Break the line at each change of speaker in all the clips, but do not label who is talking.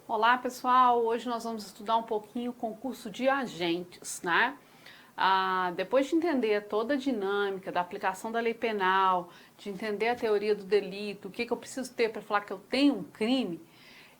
Olá pessoal, hoje nós vamos estudar um pouquinho o concurso de agentes, né? Depois de entender toda a dinâmica da aplicação da lei penal, de entender a teoria do delito, o que eu preciso ter para falar que eu tenho um crime,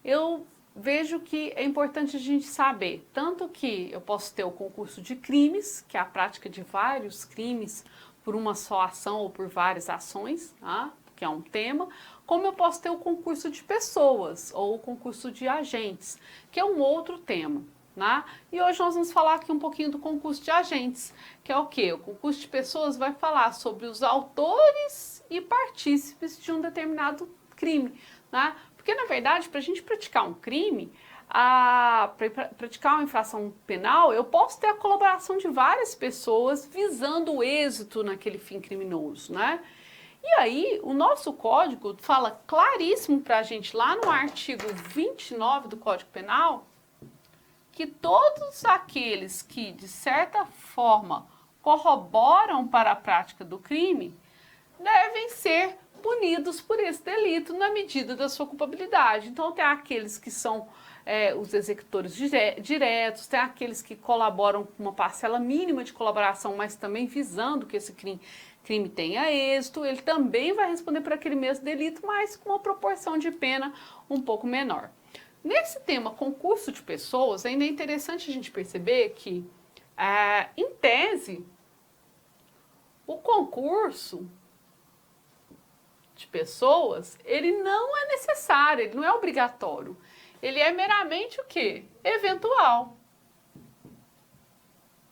eu vejo que é importante a gente saber, tanto que eu posso ter o concurso de crimes, que é a prática de vários crimes por uma só ação ou por várias ações, tá? Que é um tema, como eu posso ter o concurso de pessoas ou o concurso de agentes, que é um outro tema. Né? E hoje nós vamos falar aqui um pouquinho do concurso de agentes, que é o quê? O concurso de pessoas vai falar sobre os autores e partícipes de um determinado crime. Né? Porque, na verdade, para a gente praticar um crime, para praticar uma infração penal, eu posso ter a colaboração de várias pessoas visando o êxito naquele fim criminoso, né? E aí, o nosso código fala claríssimo para a gente, lá no artigo 29 do Código Penal, que todos aqueles que, de certa forma, corroboram para a prática do crime, devem ser punidos por esse delito na medida da sua culpabilidade. Então, tem aqueles que são os executores diretos, tem aqueles que colaboram com uma parcela mínima de colaboração, mas também visando que esse crime tenha êxito, ele também vai responder por aquele mesmo delito, mas com uma proporção de pena um pouco menor. Nesse tema concurso de pessoas, ainda é interessante a gente perceber que, em tese, o concurso de pessoas, ele não é necessário, ele não é obrigatório. Ele é meramente o quê? Eventual.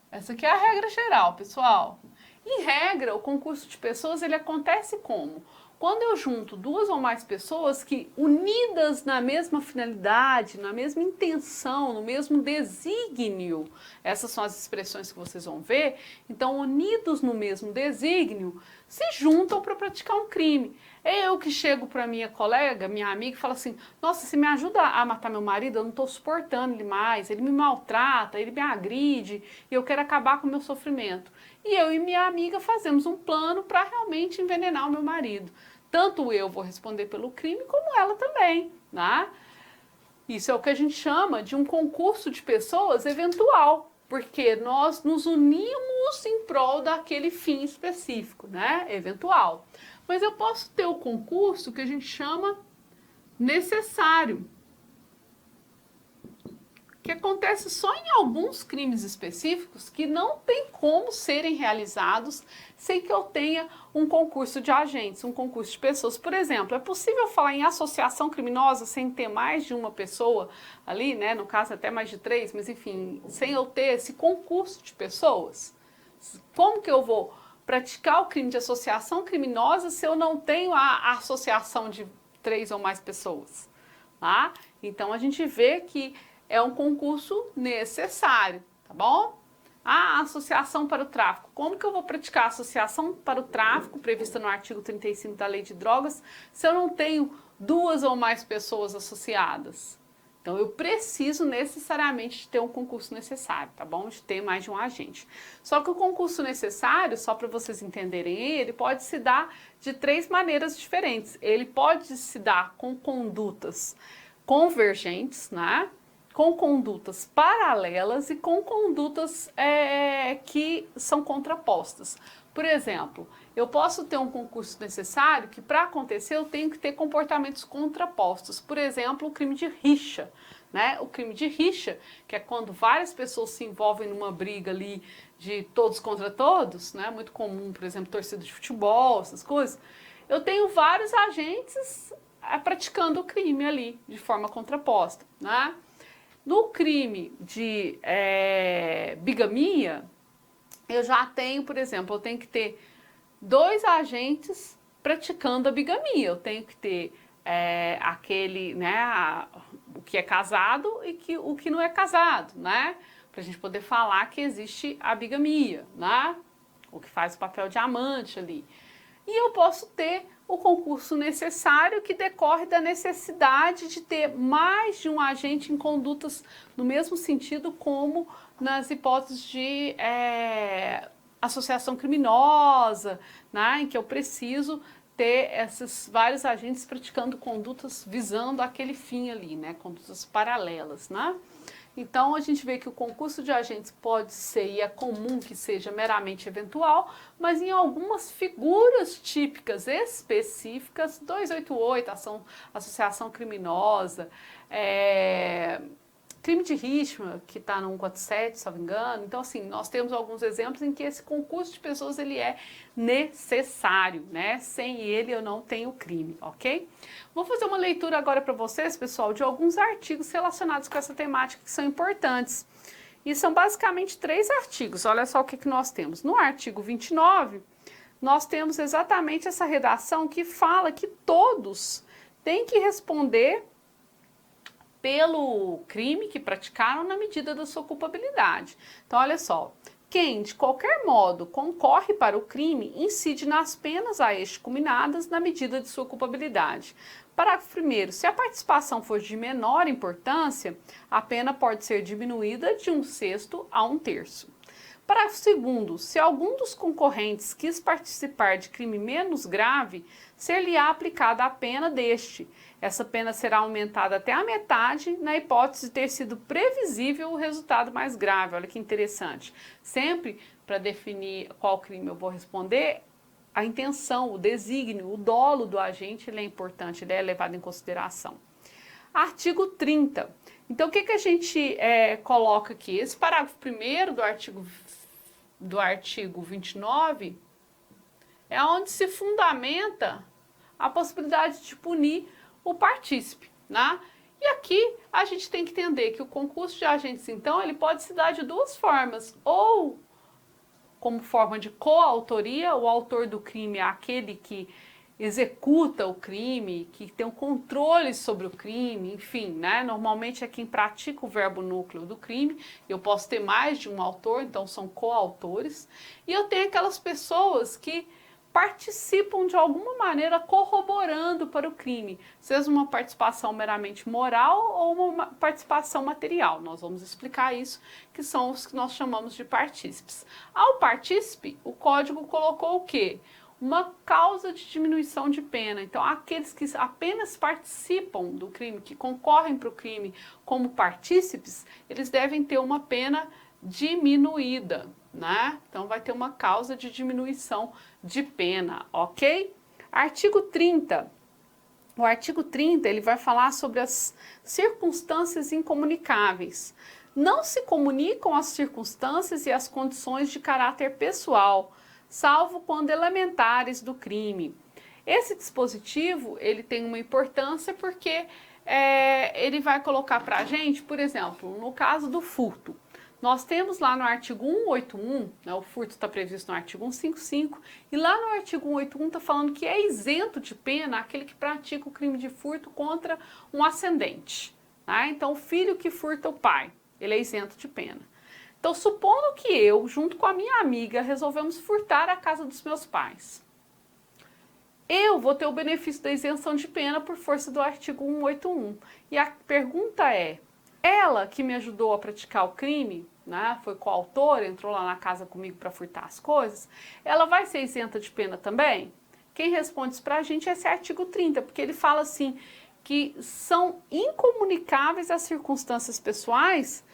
Essa aqui é a regra geral, pessoal. Em regra, o concurso de pessoas, ele acontece como? Quando eu junto duas ou mais pessoas que, unidas na mesma finalidade, na mesma intenção, no mesmo desígnio, essas são as expressões que vocês vão ver, então, unidos no mesmo desígnio, se juntam para praticar um crime. É eu que chego para minha colega, minha amiga, e falo assim, nossa, você me ajuda a matar meu marido? Eu não estou suportando ele mais, ele me maltrata, ele me agride, e eu quero acabar com o meu sofrimento. E eu e minha amiga fazemos um plano para realmente envenenar o meu marido. Tanto eu vou responder pelo crime, como ela também, né? Isso é o que a gente chama de um concurso de pessoas eventual, porque nós nos unimos em prol daquele fim específico, né? Eventual. Mas eu posso ter o concurso que a gente chama necessário, que acontece só em alguns crimes específicos que não tem como serem realizados sem que eu tenha um concurso de agentes, um concurso de pessoas. Por exemplo, é possível falar em associação criminosa sem ter mais de uma pessoa ali, né? No caso até mais de 3, mas enfim, sem eu ter esse concurso de pessoas? Como que eu vou praticar o crime de associação criminosa se eu não tenho a associação de 3 ou mais pessoas? Tá? Então a gente vê que é um concurso necessário, tá bom? A associação para o tráfico. Como que eu vou praticar a associação para o tráfico, prevista no artigo 35 da Lei de Drogas, se eu não tenho 2 ou mais pessoas associadas? Então, eu preciso necessariamente de ter um concurso necessário, tá bom? De ter mais de um agente. Só que o concurso necessário, só para vocês entenderem, ele pode se dar de 3 maneiras diferentes. Ele pode se dar com condutas convergentes, né? Com condutas paralelas e com condutas que são contrapostas. Por exemplo, eu posso ter um concurso necessário que, para acontecer, eu tenho que ter comportamentos contrapostos. Por exemplo, o crime de rixa. Né? O crime de rixa, que é quando várias pessoas se envolvem numa briga ali de todos contra todos, né? Muito comum, por exemplo, torcida de futebol, essas coisas. Eu tenho vários agentes praticando o crime ali, de forma contraposta. Né? No crime de bigamia, eu já tenho, por exemplo, eu tenho que ter 2 agentes praticando a bigamia. Eu tenho que ter aquele, né, o que é casado e o que não é casado, né? Pra gente poder falar que existe a bigamia, né? O que faz o papel de amante ali. E eu posso ter o concurso necessário que decorre da necessidade de ter mais de um agente em condutas no mesmo sentido como nas hipóteses de associação criminosa, né, em que eu preciso ter esses vários agentes praticando condutas visando aquele fim ali, né? Condutas paralelas, né? Então, a gente vê que o concurso de agentes pode ser, e é comum que seja meramente eventual, mas em algumas figuras típicas específicas, 288, associação criminosa, crime de ritmo, que está no 147, se não me engano. Então, assim, nós temos alguns exemplos em que esse concurso de pessoas ele é necessário, né? Sem ele eu não tenho crime, ok? Vou fazer uma leitura agora para vocês, pessoal, de alguns artigos relacionados com essa temática que são importantes. E são basicamente 3 artigos. Olha só o que nós temos. No artigo 29, nós temos exatamente essa redação que fala que todos têm que responder pelo crime que praticaram na medida da sua culpabilidade. Então, olha só, quem de qualquer modo concorre para o crime incide nas penas a este cominadas na medida de sua culpabilidade. Parágrafo 1º, se a participação for de menor importância, a pena pode ser diminuída de 1/6 a 1/3. Parágrafo 2º, se algum dos concorrentes quis participar de crime menos grave, ser-lhe-á aplicada a pena deste. Essa pena será aumentada até a metade na hipótese de ter sido previsível o resultado mais grave. Olha que interessante. Sempre, para definir qual crime eu vou responder, a intenção, o desígnio, o dolo do agente, ele é importante, ele é levado em consideração. Artigo 30. Então, o que a gente coloca aqui? Esse parágrafo 1º do artigo 29 é onde se fundamenta a possibilidade de punir o partícipe, né? E aqui a gente tem que entender que o concurso de agentes, então, ele pode se dar de 2 formas, ou como forma de coautoria, o autor do crime é aquele que executa o crime, que tem o controle sobre o crime, enfim, né? Normalmente é quem pratica o verbo núcleo do crime. Eu posso ter mais de um autor, então são coautores. E eu tenho aquelas pessoas que participam de alguma maneira corroborando para o crime, seja uma participação meramente moral ou uma participação material. Nós vamos explicar isso, que são os que nós chamamos de partícipes. Ao partícipe, o código colocou o quê? Uma causa de diminuição de pena. Então, aqueles que apenas participam do crime, que concorrem para o crime como partícipes, eles devem ter uma pena diminuída, né? Então, vai ter uma causa de diminuição de pena, ok? Artigo 30. O artigo 30, ele vai falar sobre as circunstâncias incomunicáveis. Não se comunicam as circunstâncias e as condições de caráter pessoal, salvo quando elementares do crime. Esse dispositivo, ele tem uma importância porque ele vai colocar para a gente, por exemplo, no caso do furto. Nós temos lá no artigo 181, né, o furto está previsto no artigo 155, e lá no artigo 181 está falando que é isento de pena aquele que pratica o crime de furto contra um ascendente. Né? Então, o filho que furta o pai, ele é isento de pena. Então, supondo que eu, junto com a minha amiga, resolvemos furtar a casa dos meus pais, eu vou ter o benefício da isenção de pena por força do artigo 181. E a pergunta é, ela que me ajudou a praticar o crime, né, foi coautora, entrou lá na casa comigo para furtar as coisas, ela vai ser isenta de pena também? Quem responde isso pra gente é esse artigo 30, porque ele fala assim, que são incomunicáveis as circunstâncias pessoais,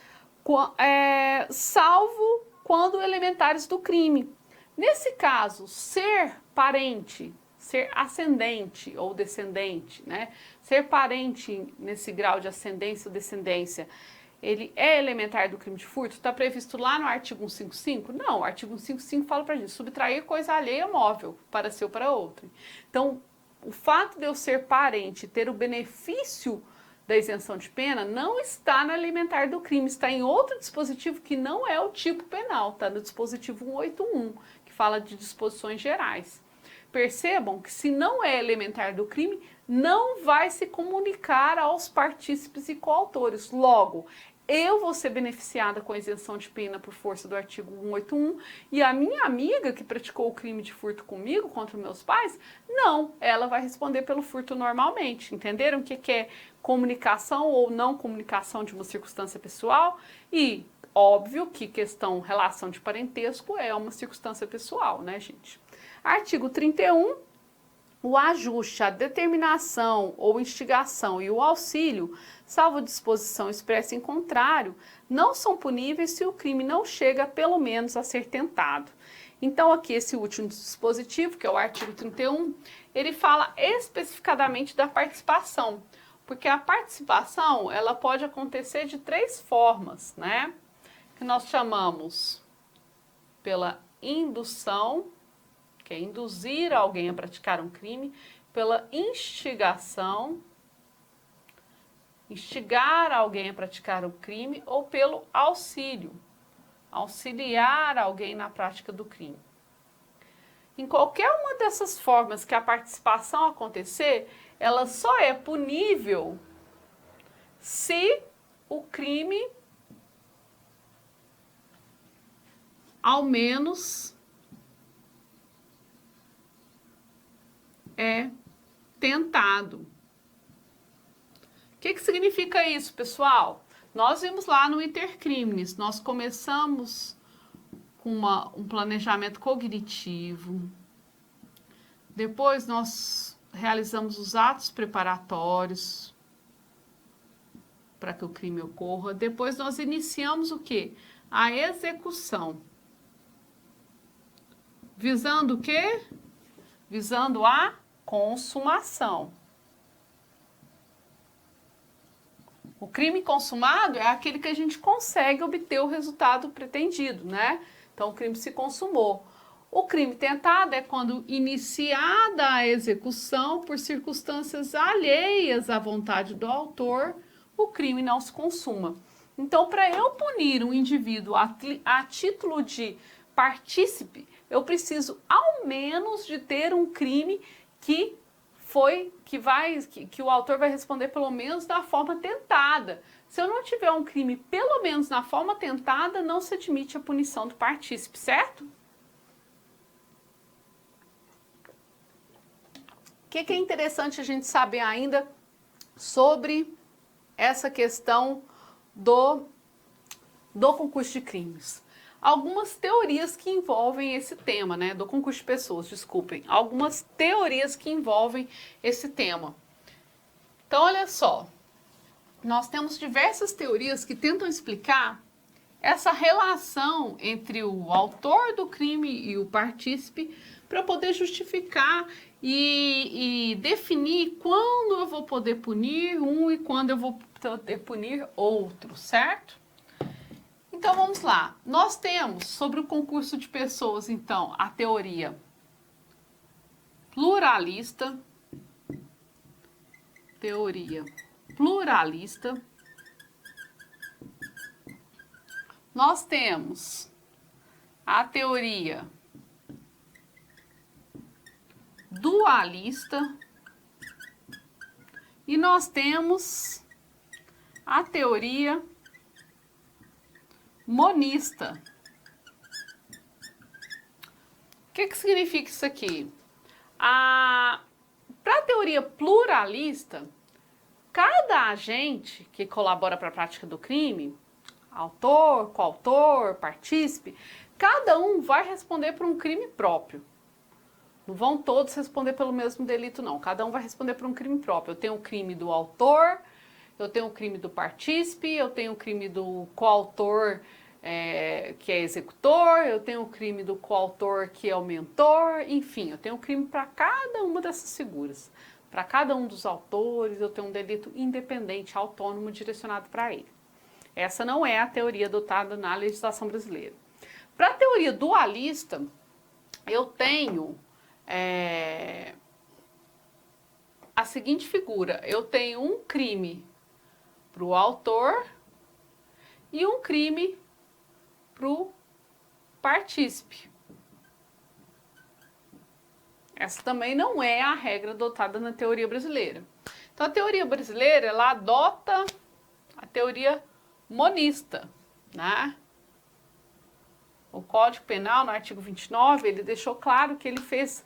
salvo quando elementares do crime. Nesse caso, ser parente, ser ascendente ou descendente, né? Ser parente nesse grau de ascendência ou descendência, ele é elementar do crime de furto? Está previsto lá no artigo 155? Não, o artigo 155 fala pra gente, subtrair coisa alheia móvel para si ou para outro. Então, o fato de eu ser parente, ter o benefício da isenção de pena, não está no elementar do crime, está em outro dispositivo que não é o tipo penal, está no dispositivo 181, que fala de disposições gerais. Percebam que se não é elementar do crime, não vai se comunicar aos partícipes e coautores. Logo, eu vou ser beneficiada com a isenção de pena por força do artigo 181 e a minha amiga que praticou o crime de furto comigo, contra meus pais, não, ela vai responder pelo furto normalmente. Entenderam o que é comunicação ou não comunicação de uma circunstância pessoal? E óbvio que relação de parentesco é uma circunstância pessoal, né, gente? Artigo 31, o ajuste, a determinação ou instigação e o auxílio, salvo disposição expressa em contrário, não são puníveis se o crime não chega pelo menos a ser tentado. Então aqui esse último dispositivo, que é o artigo 31, ele fala especificadamente da participação, porque a participação ela pode acontecer de três formas, né? Que nós chamamos pela indução, que é induzir alguém a praticar um crime, pela instigação, instigar alguém a praticar um crime, ou pelo auxílio, auxiliar alguém na prática do crime. Em qualquer uma dessas formas que a participação acontecer, ela só é punível se o crime ao menos é tentado. O que significa isso, pessoal? Nós vimos lá no Intercrimes, nós começamos com um planejamento cognitivo, depois nós realizamos os atos preparatórios para que o crime ocorra, depois nós iniciamos o quê? A execução. Visando o quê? Visando a consumação. O crime consumado é aquele que a gente consegue obter o resultado pretendido, né? Então o crime se consumou. O crime tentado é quando iniciada a execução por circunstâncias alheias à vontade do autor, o crime não se consuma. Então, para eu punir um indivíduo a título de partícipe, eu preciso ao menos de ter um crime que o autor vai responder pelo menos da forma tentada. Se eu não tiver um crime pelo menos na forma tentada, não se admite a punição do partícipe, certo? O que é interessante a gente saber ainda sobre essa questão do concurso de crimes? Algumas teorias que envolvem esse tema, né? Do concurso de pessoas, desculpem. Algumas teorias que envolvem esse tema. Então, olha só. Nós temos diversas teorias que tentam explicar essa relação entre o autor do crime e o partícipe para poder justificar e definir quando eu vou poder punir um e quando eu vou poder punir outro, certo? Então vamos lá, nós temos sobre o concurso de pessoas, então, a teoria pluralista, nós temos a teoria dualista e nós temos a teoria monista. O que significa isso aqui? Para a teoria pluralista, cada agente que colabora para a prática do crime, autor, coautor, partícipe, cada um vai responder por um crime próprio. Não vão todos responder pelo mesmo delito, não. Cada um vai responder por um crime próprio. Eu tenho o crime do autor, eu tenho o crime do partícipe, eu tenho o crime do coautor, que é executor, eu tenho o crime do coautor, que é o mentor, enfim, eu tenho um crime para cada uma dessas figuras. Para cada um dos autores, eu tenho um delito independente, autônomo, direcionado para ele. Essa não é a teoria adotada na legislação brasileira. Para a teoria dualista, eu tenho a seguinte figura. Eu tenho um crime para o autor e um crime para o partícipe. Essa também não é a regra adotada na teoria brasileira. Então, a teoria brasileira, ela adota a teoria monista, né? O Código Penal, no artigo 29, ele deixou claro que ele fez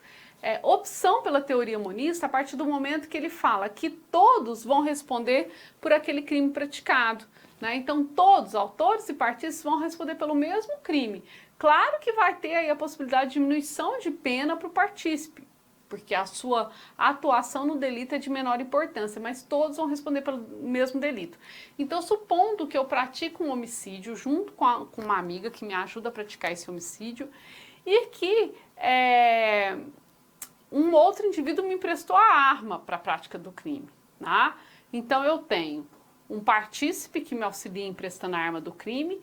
opção pela teoria monista a partir do momento que ele fala que todos vão responder por aquele crime praticado, né? Então, todos, autores e partícipes, vão responder pelo mesmo crime. Claro que vai ter aí a possibilidade de diminuição de pena para o partícipe, porque a sua atuação no delito é de menor importância, mas todos vão responder pelo mesmo delito. Então, supondo que eu pratico um homicídio junto com uma amiga que me ajuda a praticar esse homicídio e que um outro indivíduo me emprestou a arma para a prática do crime, tá? Então, eu tenho um partícipe que me auxilia emprestando a arma do crime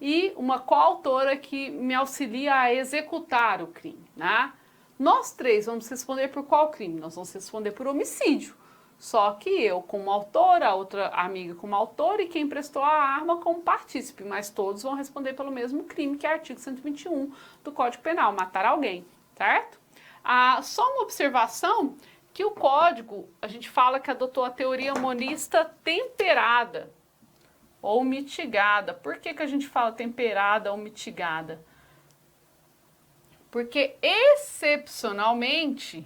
e uma coautora que me auxilia a executar o crime, né? Nós três vamos responder por qual crime? Nós vamos responder por homicídio. Só que eu como autora, a outra amiga como autora e quem emprestou a arma como partícipe, mas todos vão responder pelo mesmo crime, que é o artigo 121 do Código Penal, matar alguém, certo? Só uma observação, que o Código, a gente fala que adotou a teoria monista temperada ou mitigada. Por que a gente fala temperada ou mitigada? Porque, excepcionalmente,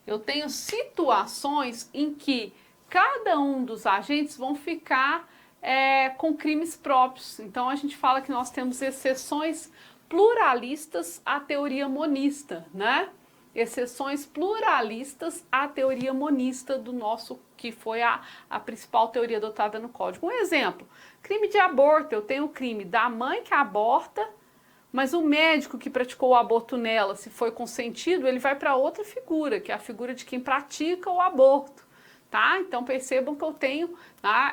eu tenho situações em que cada um dos agentes vão ficar com crimes próprios. Então, a gente fala que nós temos exceções pluralistas à teoria monista, né? Exceções pluralistas à teoria monista do nosso, que foi a principal teoria adotada no Código. Um exemplo, crime de aborto. Eu tenho o crime da mãe que aborta, mas o médico que praticou o aborto nela, se foi consentido, ele vai para outra figura, que é a figura de quem pratica o aborto, tá? Então percebam que eu tenho,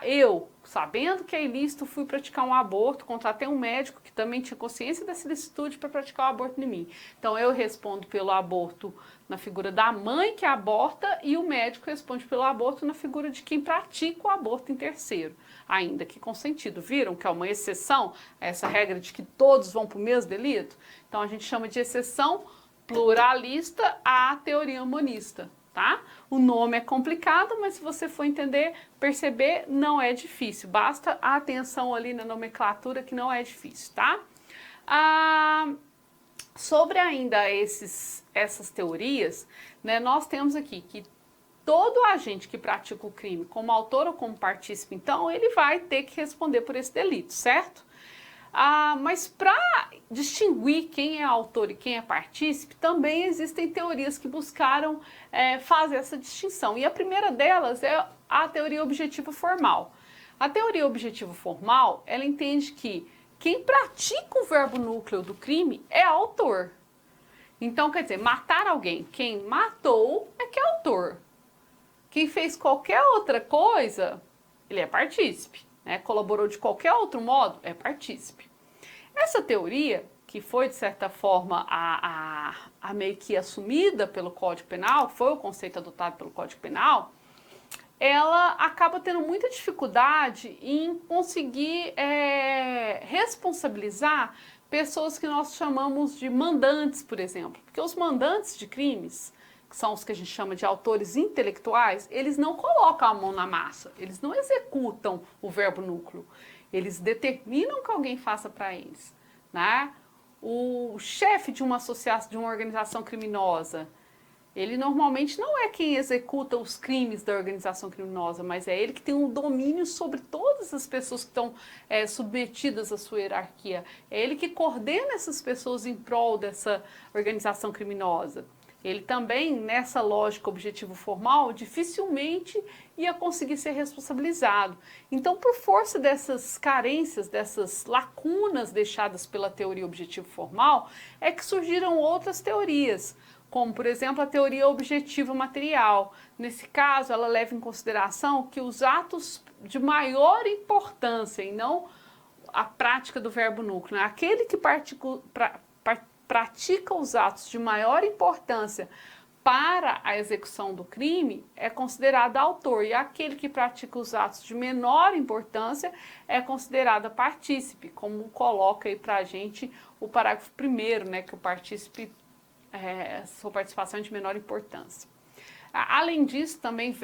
eu, sabendo que é ilícito, fui praticar um aborto, contratei um médico que também tinha consciência dessa ilicitude para praticar o aborto em mim. Então eu respondo pelo aborto na figura da mãe que aborta e o médico responde pelo aborto na figura de quem pratica o aborto em terceiro, ainda que consentido. Viram que é uma exceção a essa regra de que todos vão para o mesmo delito? Então a gente chama de exceção pluralista à teoria monista, tá? O nome é complicado, mas se você for entender, perceber, não é difícil. Basta a atenção ali na nomenclatura que não é difícil, tá? Sobre ainda essas teorias, né, nós temos aqui que todo agente que pratica o crime como autor ou como partícipe, então, ele vai ter que responder por esse delito, certo? Mas para distinguir quem é autor e quem é partícipe, também existem teorias que buscaram fazer essa distinção. E a primeira delas é a teoria objetiva formal. A teoria objetiva formal, ela entende que quem pratica o verbo núcleo do crime é autor. Então, quer dizer, matar alguém, quem matou é que é autor. Quem fez qualquer outra coisa, ele é partícipe, né? Colaborou de qualquer outro modo, é partícipe. Essa teoria, que foi de certa forma a meio que assumida pelo Código Penal, foi o conceito adotado pelo Código Penal, ela acaba tendo muita dificuldade em conseguir responsabilizar pessoas que nós chamamos de mandantes, por exemplo. Porque os mandantes de crimes, que são os que a gente chama de autores intelectuais, eles não colocam a mão na massa, eles não executam o verbo núcleo, eles determinam que alguém faça para eles, né? O chefe de uma associação, de uma organização criminosa, ele normalmente não é quem executa os crimes da organização criminosa, mas é ele que tem um domínio sobre todas as pessoas que estão submetidas à sua hierarquia. É ele que coordena essas pessoas em prol dessa organização criminosa. Ele também, nessa lógica objetivo formal, dificilmente ia conseguir ser responsabilizado. Então, por força dessas carências, dessas lacunas deixadas pela teoria objetivo formal, é que surgiram outras teorias, como, por exemplo, a teoria objetiva material. Nesse caso, ela leva em consideração que os atos de maior importância, e não a prática do verbo núcleo, né? Aquele que pratica os atos de maior importância para a execução do crime é considerado autor, e aquele que pratica os atos de menor importância é considerado partícipe, como coloca aí pra gente o parágrafo 1º, né, que o partícipe sua participação é de menor importância. Além disso, também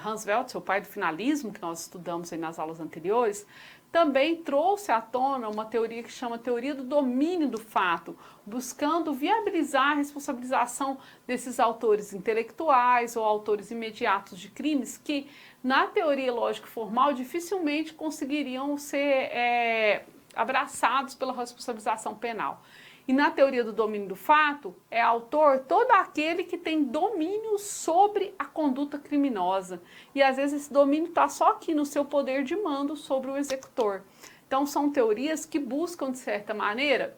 Hans Weltzel, o pai do finalismo, que nós estudamos aí nas aulas anteriores, também trouxe à tona uma teoria que chama teoria do domínio do fato, buscando viabilizar a responsabilização desses autores intelectuais ou autores imediatos de crimes que, na teoria lógica formal, dificilmente conseguiriam ser abraçados pela responsabilização penal. E na teoria do domínio do fato, é autor todo aquele que tem domínio sobre a conduta criminosa. E às vezes esse domínio está só aqui no seu poder de mando sobre o executor. Então são teorias que buscam, de certa maneira,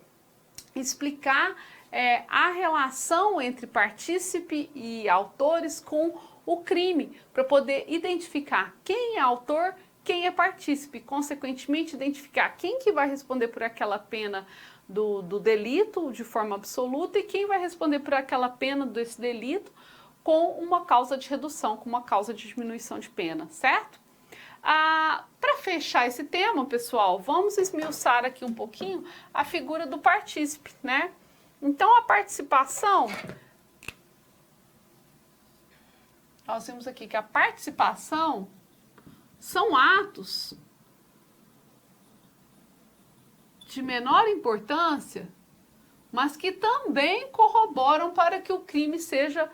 explicar a relação entre partícipe e autores com o crime, para poder identificar quem é autor, quem é partícipe, consequentemente identificar quem que vai responder por aquela pena do delito de forma absoluta e quem vai responder por aquela pena desse delito com uma causa de redução, com uma causa de diminuição de pena, certo? Para fechar esse tema, pessoal, vamos esmiuçar aqui um pouquinho a figura do partícipe, né? Então, a participação, nós vimos aqui que a participação são atos de menor importância, mas que também corroboram para que o crime seja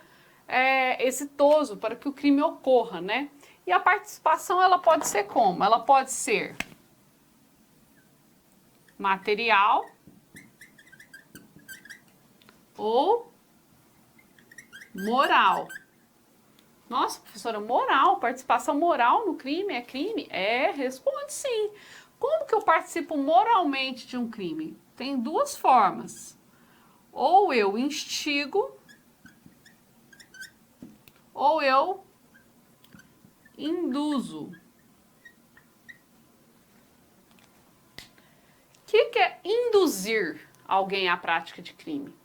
exitoso, para que o crime ocorra, né? E a participação, ela pode ser como? Ela pode ser material ou moral. Nossa, professora, moral, participação moral no crime é crime? Responde sim. Como que eu participo moralmente de um crime? Tem duas formas. Ou eu instigo, ou eu induzo. O que é induzir alguém à prática de crime?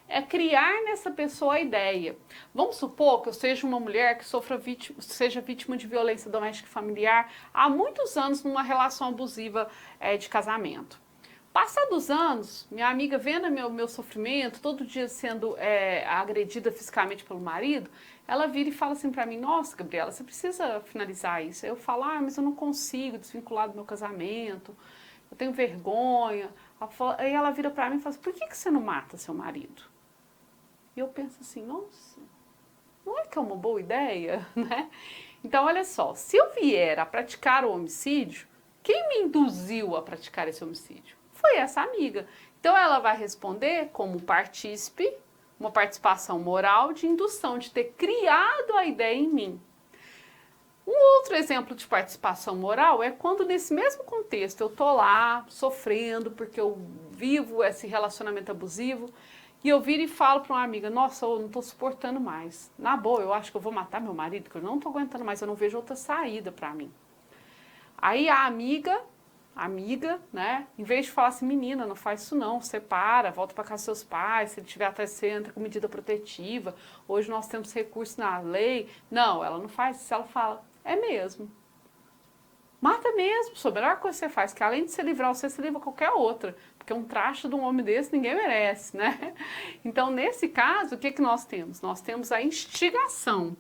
É criar nessa pessoa a ideia. Vamos supor que eu seja uma mulher que seja vítima de violência doméstica e familiar há muitos anos numa relação abusiva de casamento. Passados anos, minha amiga vendo meu sofrimento, todo dia sendo agredida fisicamente pelo marido, ela vira e fala assim pra mim: nossa, Gabriela, você precisa finalizar isso. Eu falo: mas eu não consigo desvincular do meu casamento, eu tenho vergonha. Aí ela vira pra mim e fala assim: por que você não mata seu marido? E eu penso assim: nossa, não é que é uma boa ideia, né? Então, olha só, se eu vier a praticar o homicídio, quem me induziu a praticar esse homicídio? Foi essa amiga. Então, ela vai responder como partícipe, uma participação moral de indução, de ter criado a ideia em mim. Um outro exemplo de participação moral é quando, nesse mesmo contexto, eu tô lá sofrendo porque eu vivo esse relacionamento abusivo, e eu viro e falo para uma amiga: nossa, eu não estou suportando mais. Na boa, eu acho que eu vou matar meu marido, porque eu não estou aguentando mais, eu não vejo outra saída para mim. Aí a amiga, né, em vez de falar assim: menina, não faz isso não, separa, volta para casa dos seus pais, se ele tiver até você entra com medida protetiva, hoje nós temos recurso na lei. Não, ela não faz isso, ela fala: é mesmo. Mata mesmo, a melhor coisa que você faz, que além de se livrar você, se livra qualquer outra. Porque um traste de um homem desse ninguém merece, né? Então, nesse caso, o que nós temos? Nós temos a instigação.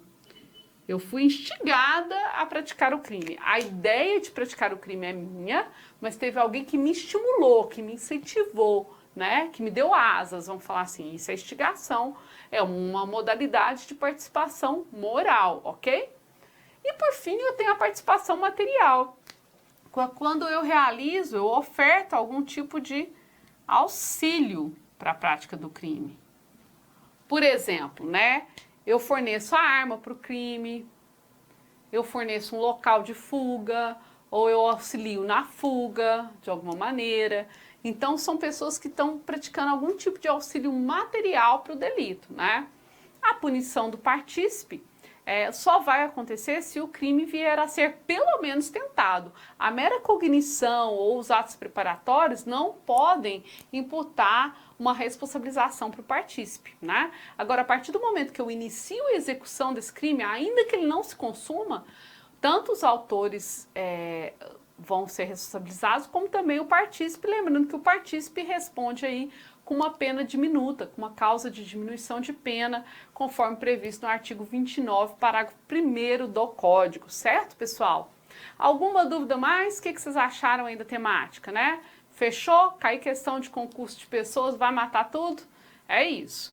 Eu fui instigada a praticar o crime. A ideia de praticar o crime é minha, mas teve alguém que me estimulou, que me incentivou, né? Que me deu asas, vamos falar assim. Isso é instigação, é uma modalidade de participação moral, ok? E por fim, eu tenho a participação material. Quando eu realizo, eu oferto algum tipo de auxílio para a prática do crime. Por exemplo, né? Eu forneço a arma para o crime, eu forneço um local de fuga, ou eu auxilio na fuga, de alguma maneira. Então, são pessoas que estão praticando algum tipo de auxílio material para o delito, né? A punição do partícipe só vai acontecer se o crime vier a ser pelo menos tentado. A mera cognição ou os atos preparatórios não podem imputar uma responsabilização para o partícipe, né? Agora, a partir do momento que eu inicio a execução desse crime, ainda que ele não se consuma, tanto os autores vão ser responsabilizados, como também o partícipe, lembrando que o partícipe responde aí com uma pena diminuta, com uma causa de diminuição de pena, conforme previsto no artigo 29, parágrafo 1º do Código, certo, pessoal? Alguma dúvida mais? O que vocês acharam aí da temática, né? Fechou? Cair questão de concurso de pessoas, vai matar tudo? É isso.